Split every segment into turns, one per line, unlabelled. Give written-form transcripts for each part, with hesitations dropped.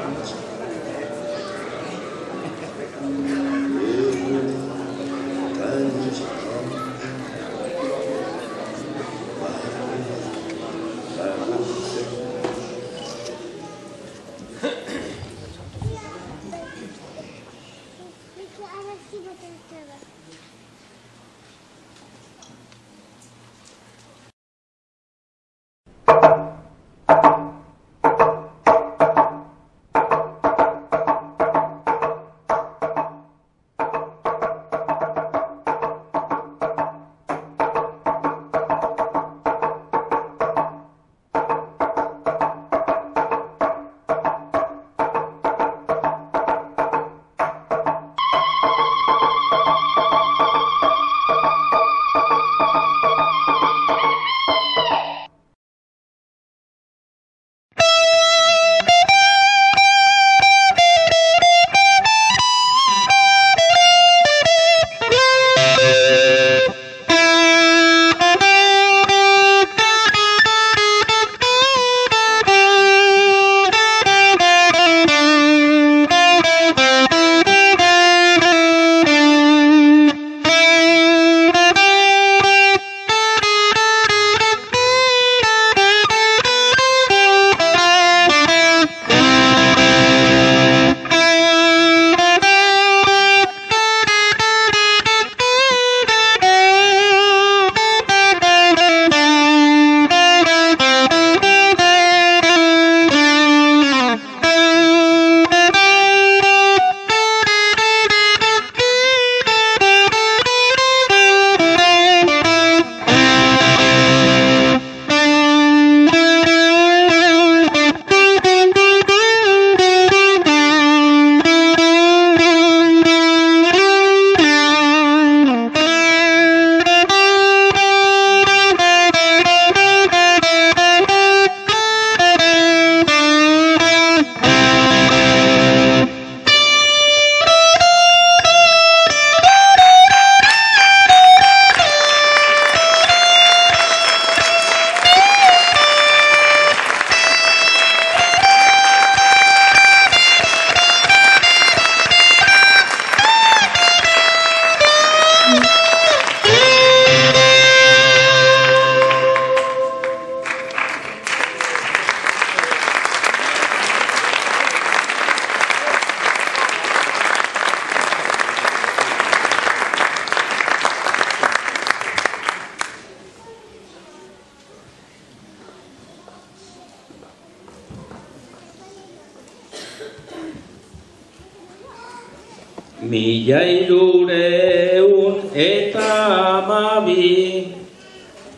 (1512)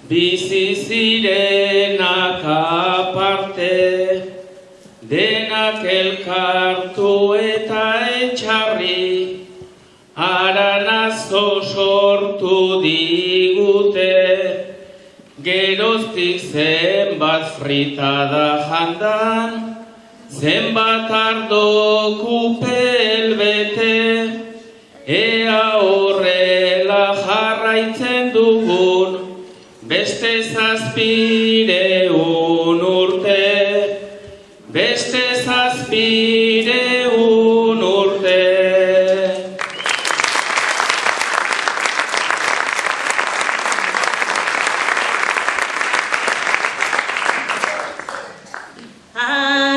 bizi zirenak aparte, denak elkartu eta etxarri, aranazko sortu digute, geroztik zenbat fritada jandan, zenbat ardo kupel bete, ea horrela jarraitzen dugun, beste 700 urte, beste 700 urte.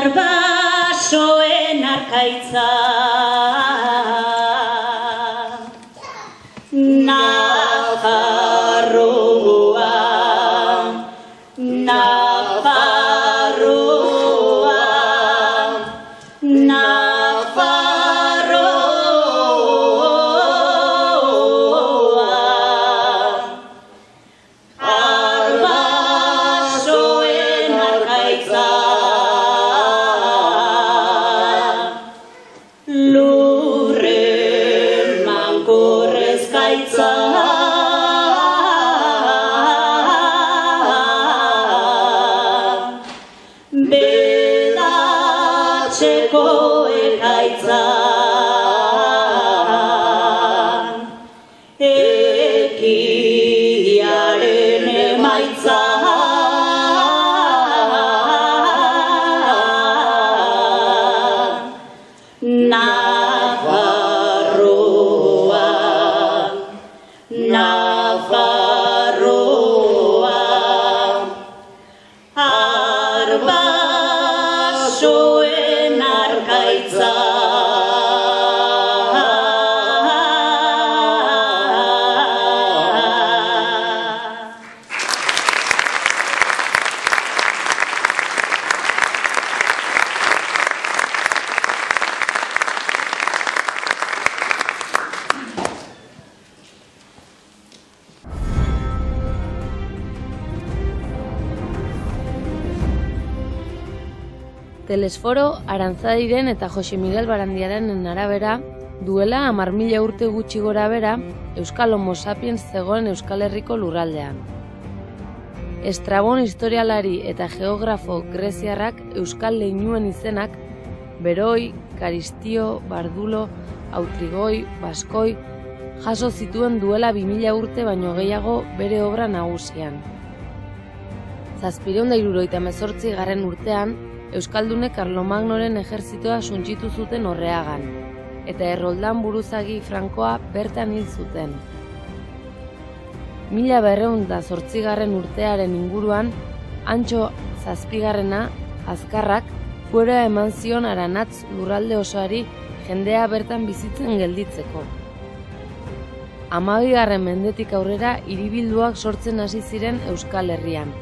Arbasoen arkaitza
Telesforo Arantzadiren eta Jose Miguel Barandiarenen arabera, duela 10.000 urte gutxi gora bera, Euskal Homo sapiens zegoen Euskal Herriko lurraldean. Estrabon historialari eta geografo greziarrak Euskal leinuen izenak Beroi, Karistio, Bardulo, Autrigoi, Baskoi jaso zituen duela 2000 urte baino gehiago bere obra nagusian. 778 garren urtean, Euskaldunek Karlomagnoren ejertzitoa suntsitu zuten Orreagan, eta Erroldan buruzagi Frankoa bertan hil zuten. 1208 urtearen inguruan, Antxo Zazpigarrena, Azkarrak, fuera eman zion Aranatz lurralde osoari jendea bertan bizitzen gelditzeko. 12. mendetik aurrera hiribilduak sortzen hasi ziren Euskal Herrian,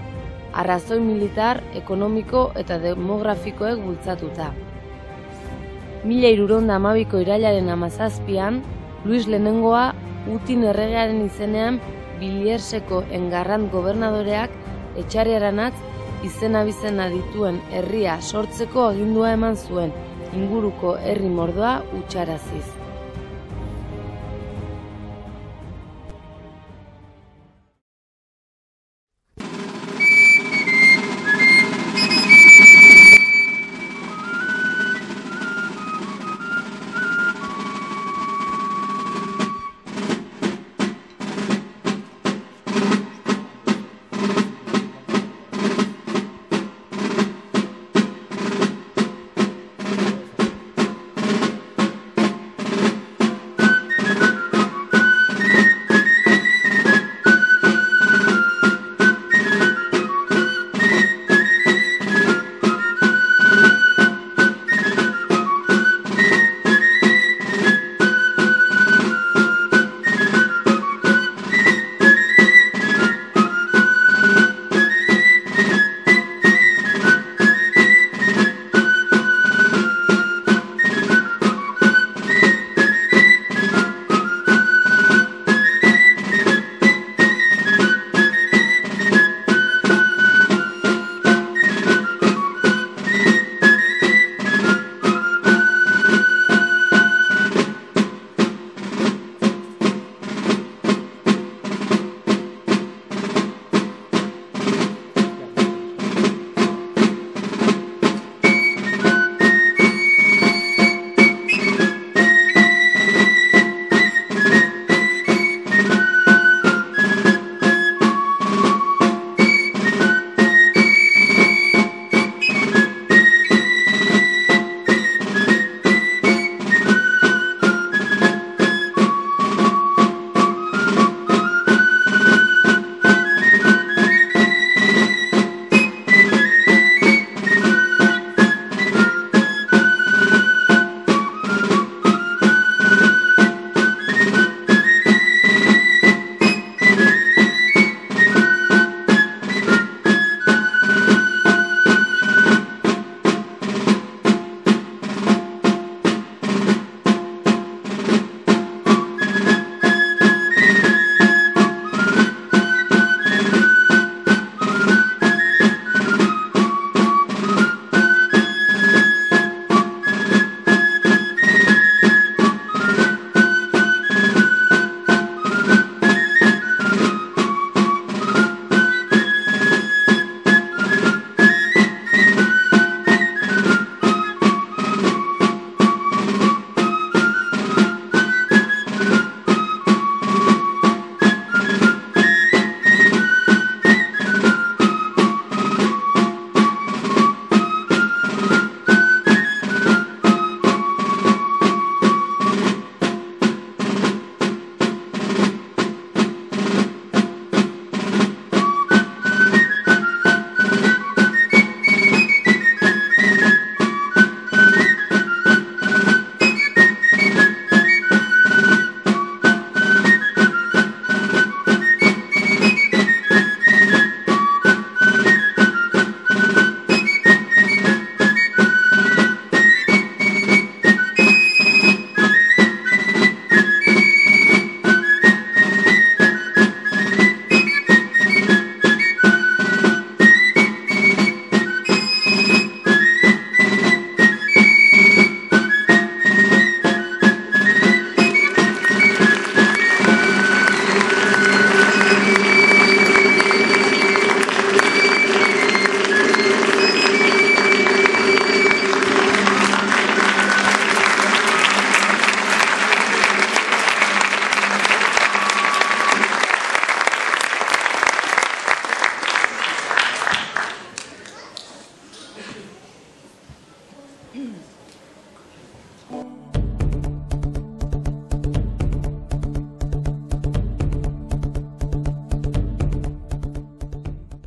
arrazoi militar, ekonomiko eta demografikoek bultzatuta. 1312ko irailaren 17an, Luis Lehenengoa Utin erregearen izenean Bilierseko Engarrant gobernadoreak Etxarri Aranatz izena-bizena dituen herria sortzeko agindua eman zuen, inguruko herri mordoa hutsaraziz.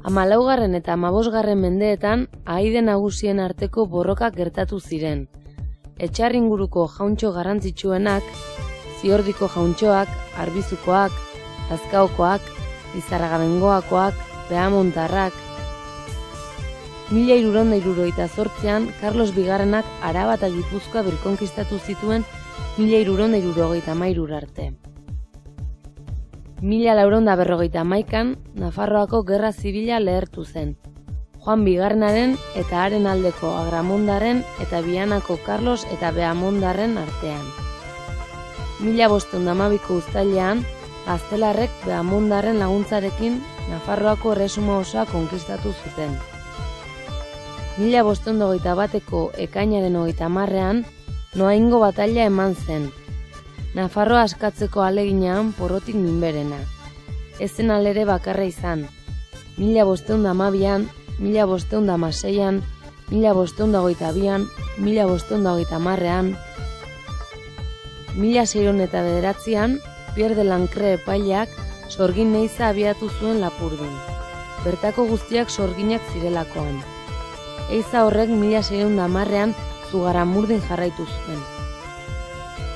14. eta 15. mendeetan ahaide nagusien arteko borrokak gertatu ziren. Etxar inguruko jauntxo garrantzitsuenak, Ziordiko jauntxoak, Arbizukoak, Lazkaokoak, Izarragabengoakoak, Beamontarrak. 1678an Karlos Bigarrenak Araba eta Gipuzkoa birkonkistatu zituen 1673 arte. 1451an Nafarroako Gerra Zibila lehertu zen. Juan Bigarrenaren eta haren aldeko Agramondaren eta Bianako Karlos eta Beamondarren artean. 1512ko uztailean, Gaztelarrek Beamondarren laguntzarekin Nafarroako erresuma osoa konkistatu zuten. 1521ko ekainaren 30ean Noaingo bataila eman zen. Nafarroa askatzeko aleginean porrotik minberena. Ez zen alere bakarra izan. 1512an, 1516an, 1522an, 1530an, 1609an, Pierre de Lancre epaileak sorgin neiza abiatu zuen Lapurdin. Bertako guztiak sorginak zirelakoan. Eiza horrek 1610an Zugaramurdin jarraitu zuen.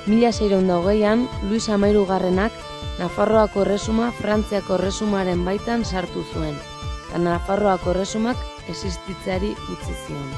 1620an Luis Amairugarrenak Nafarroako erresuma Frantziako erresumaren baitan sartu zuen, eta Nafarroako erresumak existitzeari utzi zion.